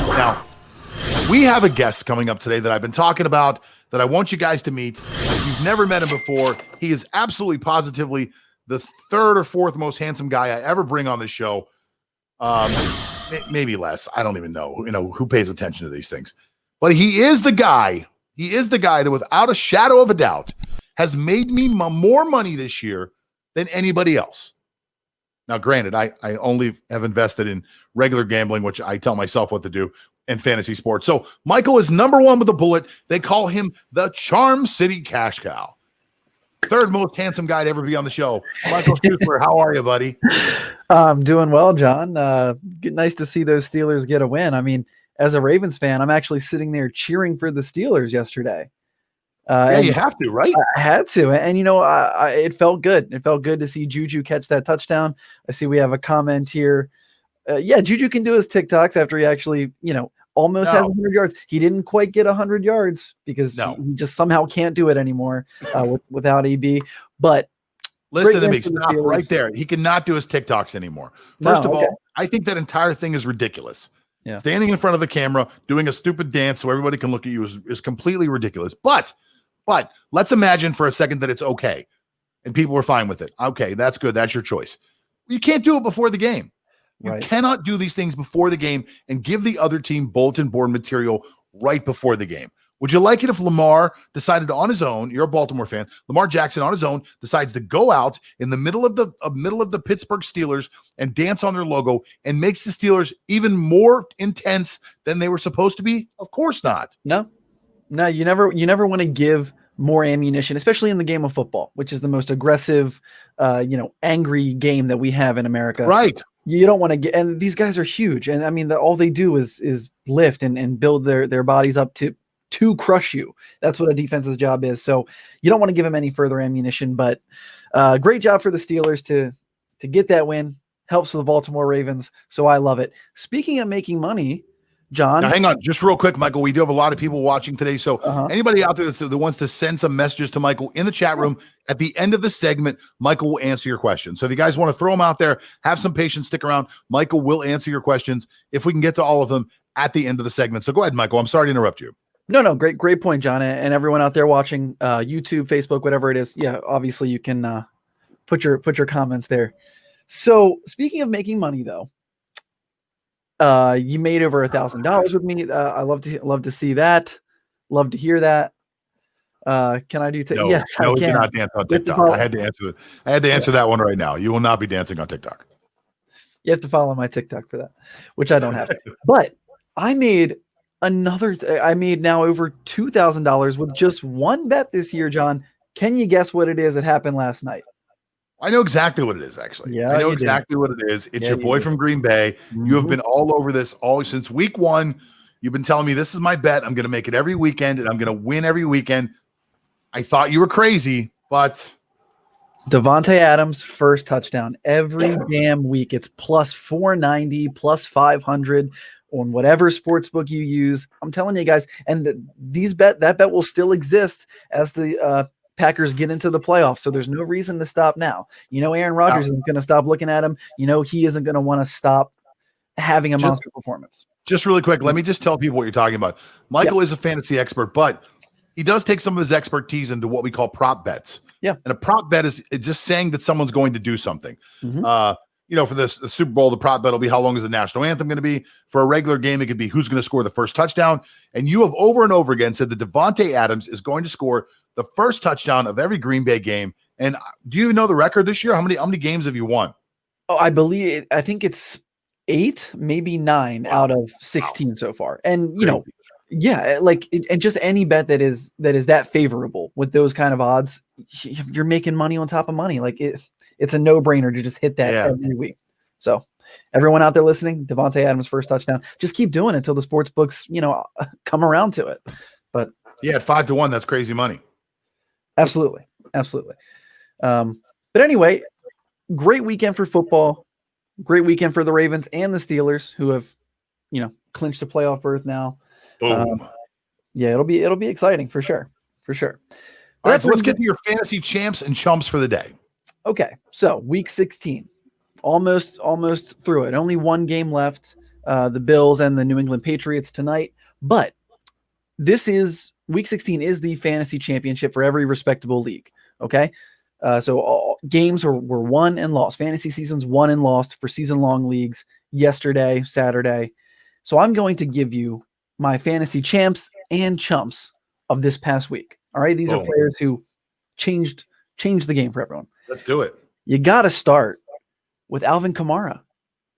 Now, we have a guest coming up today that I've been talking about that I want you guys to meet. If you've never met him before, he is absolutely positively the third or fourth most handsome guy I ever bring on this show. Maybe less. I don't even know. Who pays attention to these things. But he is the guy. He is the guy that, without a shadow of a doubt, has made me more money this year than anybody else. Now, granted, I only have invested in regular gambling, which I tell myself what to do, and fantasy sports. So Michael is number one with a bullet. They call him the Charm City Cash Cow. Third most handsome guy to ever be on the show. Michael Schussler, how are you, buddy? I'm doing well, John. Nice to see those Steelers get a win. I mean, as a Ravens fan, I'm actually sitting there cheering for the Steelers yesterday. Yeah, you have to, right? I had to. And, it felt good. It felt good to see Juju catch that touchdown. I see we have a comment here. Juju can do his TikToks after he actually, almost has 100 yards. He didn't quite get 100 yards because he just somehow can't do it anymore without AB. But listen to me. Stop right there. He cannot do his TikToks anymore. First of all, I think that entire thing is ridiculous. Yeah. Standing in front of the camera, doing a stupid dance so everybody can look at you is completely ridiculous. But let's imagine for a second that it's okay and people are fine with it. Okay, that's good. That's your choice. You can't do it before the game. You cannot do these things before the game and give the other team bulletin board material right before the game. Would you like it if Lamar decided on his own, you're a Baltimore fan, Lamar Jackson on his own decides to go out in the middle of the Pittsburgh Steelers and dance on their logo and makes the Steelers even more intense than they were supposed to be? Of course not. No, you never want to give more ammunition, especially in the game of football, which is the most aggressive, angry game that we have in America. Right. You don't want to get, and these guys are huge. And I mean, all they do is lift and build their bodies up to crush you. That's what a defense's job is. So you don't want to give them any further ammunition, but great job for the Steelers to get that win. Helps the Baltimore Ravens. So I love it. Speaking of making money, John. Now, hang on just real quick, Michael. We do have a lot of people watching today. So anybody out there that wants to send some messages to Michael in the chat room, at the end of the segment, Michael will answer your questions. So if you guys want to throw them out there, have some patience, stick around. Michael will answer your questions if we can get to all of them at the end of the segment. So go ahead, Michael. I'm sorry to interrupt you. No, great point, John. And everyone out there watching YouTube, Facebook, whatever it is. Yeah, obviously you can put your comments there. So speaking of making money, though, you made over $1,000 with me. I love to see that. Love to hear that. Can I do? Yes, no, I can. We cannot dance on TikTok. I had to answer it. I had to answer that one right now. You will not be dancing on TikTok. You have to follow my TikTok for that, which I don't have. But I made I made now over $2,000 with just one bet this year, John. Can you guess what it is that happened last night? I know exactly what it is, actually. Yeah, I know exactly what it is. It's your boy from Green Bay. Mm-hmm. You have been all over this since week one. You've been telling me this is my bet. I'm going to make it every weekend, and I'm going to win every weekend. I thought you were crazy, but Davante Adams first touchdown every damn week. It's plus 490, plus 500 on whatever sportsbook you use. I'm telling you guys, and that bet will still exist as the Packers get into the playoffs. So there's no reason to stop now. Aaron Rodgers isn't going to stop looking at him. He isn't going to want to stop having a monster performance. Just really quick, let me just tell people what you're talking about. Michael is a fantasy expert, but he does take some of his expertise into what we call prop bets. Yeah. And a prop bet is just saying that someone's going to do something. Mm-hmm. For the Super Bowl, the prop bet will be how long is the national anthem going to be. For a regular game, it could be who's going to score the first touchdown. And you have over and over again said that Davante Adams is going to score the first touchdown of every Green Bay game. And do you even know the record this year? How many games have you won? Oh, I think it's 8, maybe 9 out of 16 so far. And and just any bet that is that favorable with those kind of odds, you're making money on top of money. Like it's a no-brainer to just hit that every week. So everyone out there listening, Davante Adams first touchdown, just keep doing it until the sports books, come around to it. But yeah, at 5-1, that's crazy money. Absolutely. But anyway, great weekend for football. Great weekend for the Ravens and the Steelers, who have, clinched a playoff berth now. Boom. It'll be exciting for sure. All right, so let's get to your fantasy champs and chumps for the day. Okay, so week 16. almost through it. Only one game left. The Bills and the New England Patriots tonight. But this is week 16 is the fantasy championship for every respectable league. Okay. So all games were won and lost. Fantasy seasons won and lost for season-long leagues yesterday, Saturday. So I'm going to give you my fantasy champs and chumps of this past week. All right. These are players who changed the game for everyone. Let's do it. You got to start with Alvin Kamara,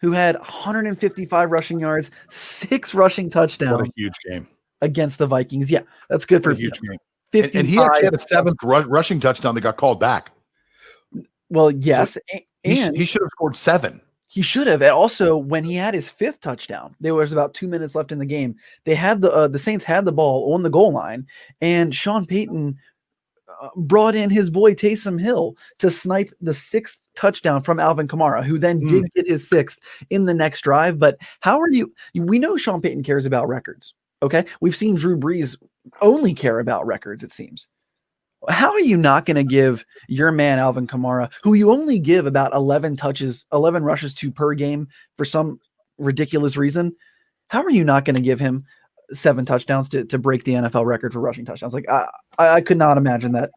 who had 155 rushing yards, 6 rushing touchdowns. What a huge game against the Vikings. Yeah, that's good for a huge game. And he actually had a 7th rushing touchdown that got called back. Well, yes. So he should have scored 7. He should have. And also, when he had his 5th touchdown, there was about 2 minutes left in the game. They had the Saints had the ball on the goal line, and Sean Payton brought in his boy Taysom Hill to snipe the 6th touchdown from Alvin Kamara, who then did get his 6th in the next drive. But how are you? We know Sean Payton cares about records. Okay. We've seen Drew Brees only care about records, it seems. How are you not going to give your man Alvin Kamara, who you only give about 11 rushes to per game for some ridiculous reason? How are you not going to give him 7 touchdowns to break the NFL record for rushing touchdowns? Like I could not imagine that.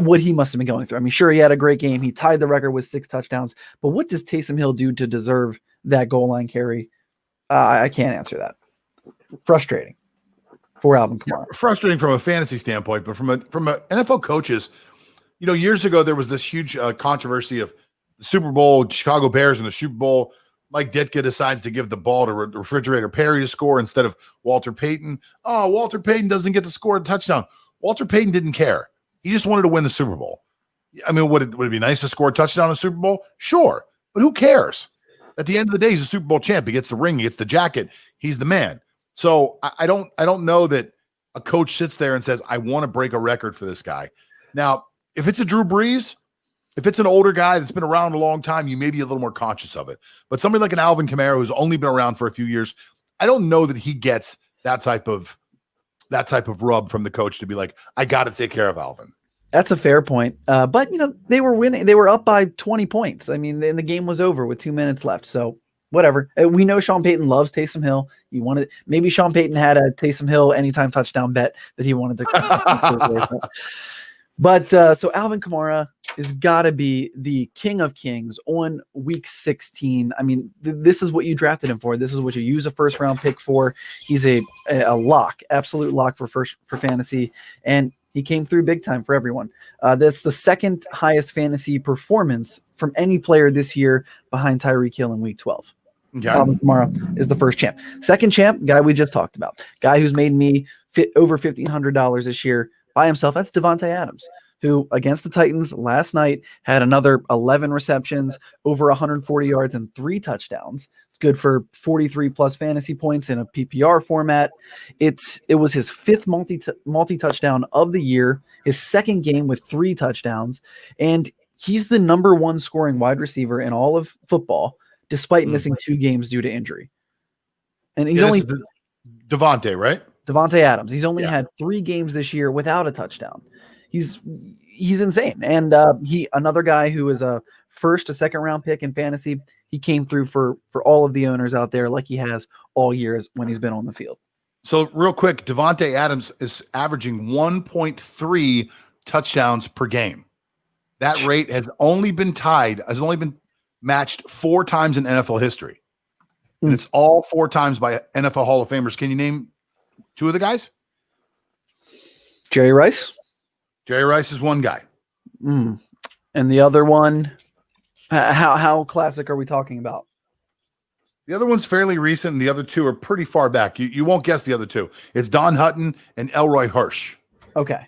What he must have been going through. I mean, sure, he had a great game. He tied the record with 6 touchdowns, but what does Taysom Hill do to deserve that goal line carry? I can't answer that. Frustrating for Alvin Kamara. Frustrating from a fantasy standpoint, but from a NFL coaches, years ago there was this huge controversy of the Super Bowl, Chicago Bears in the Super Bowl. Mike Ditka decides to give the ball to Refrigerator Perry to score instead of Walter Payton. Oh, Walter Payton doesn't get to score a touchdown. Walter Payton didn't care. He just wanted to win the Super Bowl. I mean, would it be nice to score a touchdown in the Super Bowl? Sure, but who cares? At the end of the day, he's a Super Bowl champ. He gets the ring, he gets the jacket. He's the man. So I don't know that a coach sits there and says, I want to break a record for this guy. Now, if it's a Drew Brees, if it's an older guy that's been around a long time, you may be a little more conscious of it. But somebody like an Alvin Kamara who's only been around for a few years, I don't know that he gets that type of rub from the coach to be like, I got to take care of Alvin. That's a fair point. But they were winning. They were up by 20 points. I mean, the game was over with 2 minutes left. So whatever. We know Sean Payton loves Taysom Hill. Maybe Sean Payton had a Taysom Hill anytime touchdown bet that he wanted to. But so Alvin Kamara has got to be the king of kings on week 16. I mean, this is what you drafted him for. This is what you use a 1st round pick for. He's a lock, absolute lock for fantasy. And he came through big time for everyone. That's the 2nd highest fantasy performance from any player this year behind Tyreek Hill in week 12. Okay. Alvin Kamara is the 1st champ. 2nd champ, guy we just talked about. Guy who's made me over $1,500 this year by himself. That's Davante Adams, who against the Titans last night had another 11 receptions, over 140 yards and 3 touchdowns. Good for 43 plus fantasy points in a PPR format. It was his 5th multi-touchdown of the year, his 2nd game with 3 touchdowns, and he's the number 1 scoring wide receiver in all of football, despite missing 2 games due to injury. And he's only Davante, right? Davante Adams. He's only had 3 games this year without a touchdown. He's insane. And another guy who is a 1st to 2nd round pick in fantasy. He came through for all of the owners out there like he has all years when he's been on the field. So real quick, Davante Adams is averaging 1.3 touchdowns per game. That rate has only been matched 4 times in NFL history. And it's all 4 times by NFL Hall of Famers. Can you name 2 of the guys? Jerry Rice. Jerry Rice is one guy. And the other one, how classic are we talking about? The other one's fairly recent, and the other 2 are pretty far back. You won't guess the other 2. It's Don Hutton and Elroy Hirsch. Okay.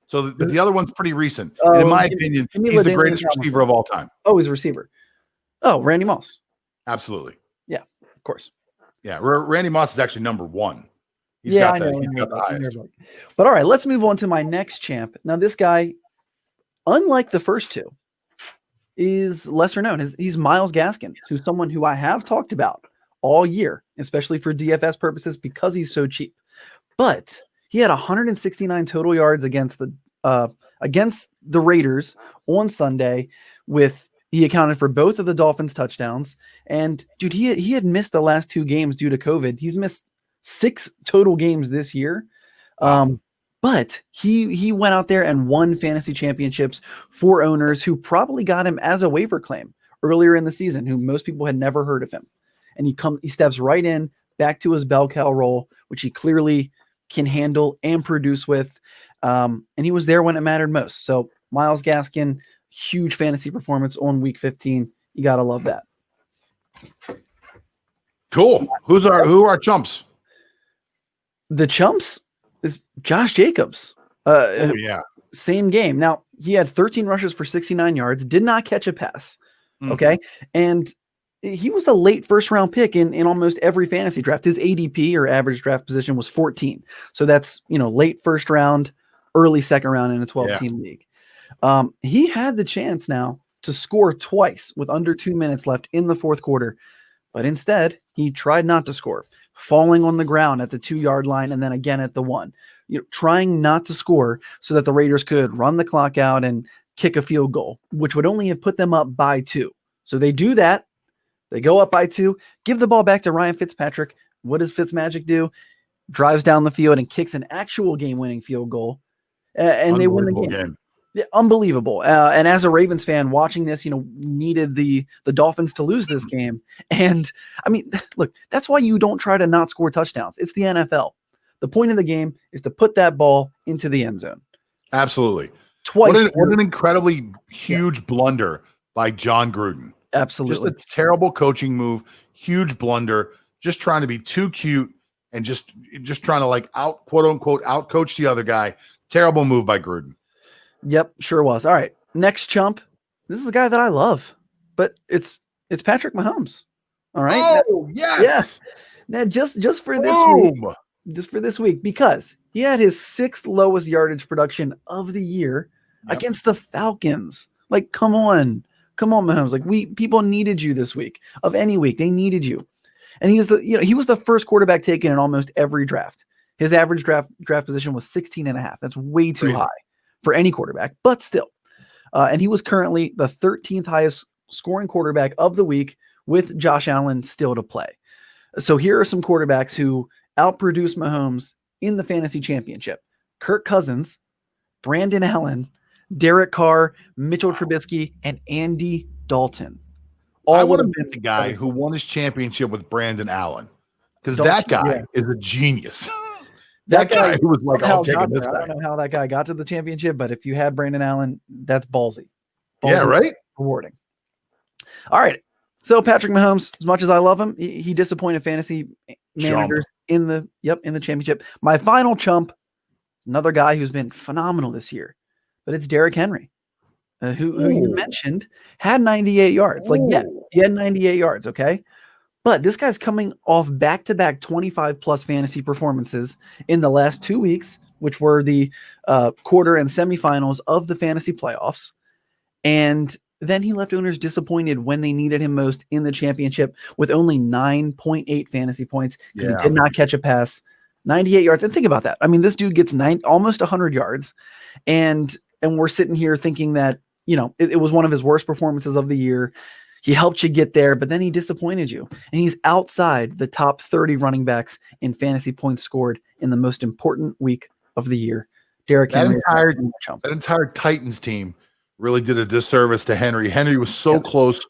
So the other one's pretty recent. And in my opinion, he's the greatest receiver of all time. Oh, he's a receiver. Oh, Randy Moss. Absolutely. Yeah, of course. Yeah, Randy Moss is actually number 1. He's got the highest. But all right, let's move on to my next champ. Now, this guy, unlike the first 2, is lesser known. He's Myles Gaskin, who's someone who I have talked about all year, especially for DFS purposes because he's so cheap. But he had 169 total yards against the Raiders on Sunday with He accounted for both of the Dolphins' touchdowns. And dude, he had missed the last 2 games due to COVID. He's missed 6 total games this year. But he went out there and won fantasy championships for owners who probably got him as a waiver claim earlier in the season, who most people had never heard of him. And he steps right in back to his bell cow role, which he clearly can handle and produce with. And he was there when it mattered most. So Myles Gaskin, huge fantasy performance on week 15. You got to love that. Cool. Who are our chumps? The chumps is Josh Jacobs. Same game. Now, he had 13 rushes for 69 yards, did not catch a pass. Okay. And he was a late first round pick in almost every fantasy draft. His ADP, or average draft position, was 14. So that's, late first round, early second round in a 12-team league. He had the chance now to score twice with under 2 minutes left in the fourth quarter, but instead he tried not to score, falling on the ground at the 2-yard line and then again at the 1, trying not to score so that the Raiders could run the clock out and kick a field goal, which would only have put them up by 2. So they do that. They go up by 2, give the ball back to Ryan Fitzpatrick. What does Fitzmagic do? Drives down the field and kicks an actual game-winning field goal, and they win the game. Yeah, unbelievable. And as a Ravens fan watching this, needed the Dolphins to lose this game. And I mean, look, that's why you don't try to not score touchdowns. It's the NFL. The point of the game is to put that ball into the end zone. Absolutely. Twice. What an incredibly huge blunder by John Gruden. Absolutely. Just a terrible coaching move, huge blunder, just trying to be too cute and just trying to quote unquote out coach the other guy. Terrible move by Gruden. Yep, sure was. All right, next chump. This is a guy that I love, but it's Patrick Mahomes. All right. Oh, yes. Yeah. Now just for this week, because he had his 6th lowest yardage production of the year against the Falcons. Come on, Mahomes. People needed you this week. Of any week, they needed you. And he was the first quarterback taken in almost every draft. His average draft position was 16.5. That's way too high for any quarterback, but still. And he was currently the 13th highest scoring quarterback of the week, with Josh Allen still to play. So here are some quarterbacks who outproduced Mahomes in the fantasy championship: Kirk Cousins, Brandon Allen, Derek Carr, Mitchell Trubisky, and Andy Dalton. I would have been the guy who won his championship with Brandon Allen, because that guy is a genius. That guy who was I'm taking this guy. I don't know how that guy got to the championship, but if you had Brandon Allen, that's ballsy. Yeah, right? Rewarding. All right. So Patrick Mahomes, as much as I love him, he disappointed fantasy managers in the championship. My final chump, another guy who's been phenomenal this year, but it's Derrick Henry, who you mentioned had 98 yards. He had 98 yards, okay? But this guy's coming off back-to-back 25-plus fantasy performances in the last 2 weeks, which were the quarter and semifinals of the fantasy playoffs. And then he left owners disappointed when they needed him most in the championship, with only 9.8 fantasy points because he did not catch a pass. 98 yards. And think about that. I mean, this dude gets almost 100 yards. And we're sitting here thinking that, it was one of his worst performances of the year. He helped you get there, but then he disappointed you. And he's outside the top 30 running backs in fantasy points scored in the most important week of the year. Derrick Henry. That entire Titans team really did a disservice to Henry. Henry was so close.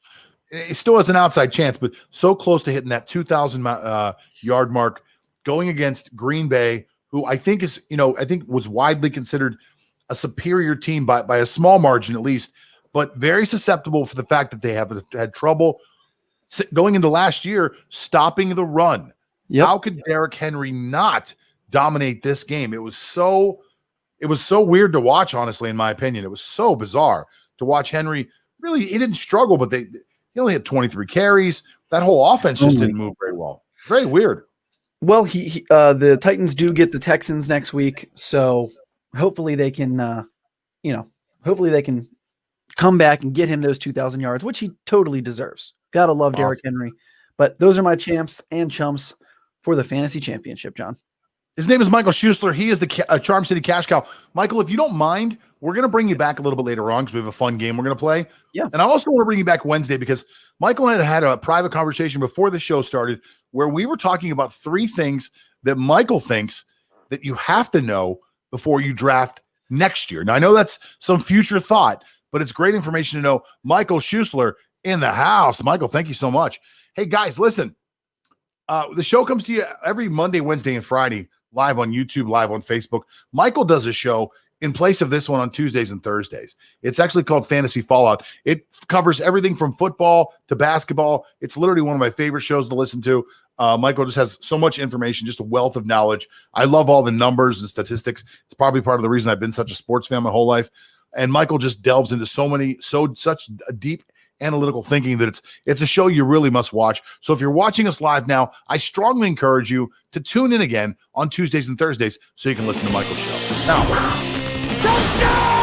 He still has an outside chance, but so close to hitting that 2,000 yard mark, going against Green Bay, who I think was widely considered a superior team by a small margin at least, but very susceptible for the fact that they have had trouble going into last year stopping the run. Yep. How could Derrick Henry not dominate this game? It was so weird to watch, honestly, in my opinion. It was so bizarre to watch Henry. Really, he didn't struggle, but he only had 23 carries. That whole offense just didn't move very well. Very weird. Well, the Titans do get the Texans next week, so hopefully they can, come back and get him those 2,000 yards, which he totally deserves. Gotta love Derrick Henry. But those are my champs and chumps for the fantasy championship, John. His name is Michael Schussler. He is the Charm City Cash Cow. Michael, if you don't mind, we're going to bring you back a little bit later on because we have a fun game we're going to play. Yeah. And I also want to bring you back Wednesday because Michael and I had a private conversation before the show started where we were talking about 3 things that Michael thinks that you have to know before you draft next year. Now, I know that's some future thought, but it's great information to know. Michael Schussler in the house. Michael, thank you so much. Hey, guys, listen. The show comes to you every Monday, Wednesday, and Friday, live on YouTube, live on Facebook. Michael does a show in place of this one on Tuesdays and Thursdays. It's actually called Fantasy Fallout. It covers everything from football to basketball. It's literally one of my favorite shows to listen to. Michael just has so much information, just a wealth of knowledge. I love all the numbers and statistics. It's probably part of the reason I've been such a sports fan my whole life. And Michael just delves into such a deep analytical thinking that it's a show you really must watch. So if you're watching us live now, I strongly encourage you to tune in again on Tuesdays and Thursdays so you can listen to Michael's show. Now,